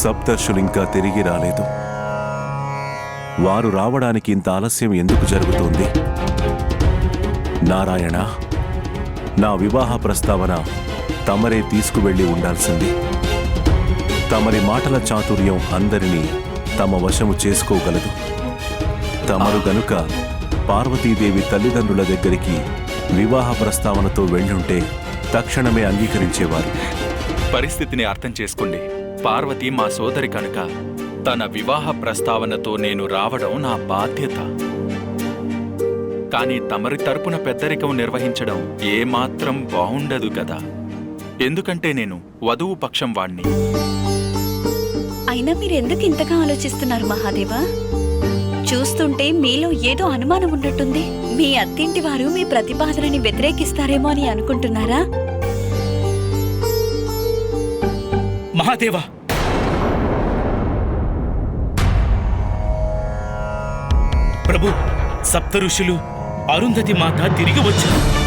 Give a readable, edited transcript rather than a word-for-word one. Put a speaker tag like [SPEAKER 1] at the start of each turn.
[SPEAKER 1] సప్తర్షులింకా తిరిగి రాలేదు. వారు రావడానికి ఇంత ఆలస్యం ఎందుకు జరుగుతోంది? నారాయణ, నా వివాహ ప్రస్తావన తమరే తీసుకువెళ్ళి ఉండాల్సింది. తమరి మాటల చాతుర్యం అందరినీ తమ వశము చేసుకోగలదు. తమరు గనుక పార్వతీదేవి తల్లిదండ్రుల దగ్గరికి వివాహ ప్రస్తావనతో వెళ్ళుంటే తక్షణమే అంగీకరించేవారు.
[SPEAKER 2] పరిస్థితిని అర్థం చేసుకోండి. పార్వతి మా సోదరి కనుక తన వివాహ ప్రస్తావనతో నేను రావడం నా బాధ్యత. కానీ తమరి తరపున పెద్దరికం నిర్వహించడం ఏమాత్రం బావుండదు కదా. ఎందుకంటే నేను వధువు పక్షం వాణ్ణి.
[SPEAKER 3] అయినా మీరెందుకు ఇంతగా ఆలోచిస్తున్నారు మహాదేవా? చూస్తుంటే మీలో ఏదో అనుమానం ఉన్నట్టుంది. మీ అత్తింటి వారు మీ ప్రతిపాదనని వ్యతిరేకిస్తారేమో అని అనుకుంటున్నారా?
[SPEAKER 4] మహాదేవా, ప్రభు, సప్త ఋషులు, అరుంధతి మాత తిరిగి వచ్చారు.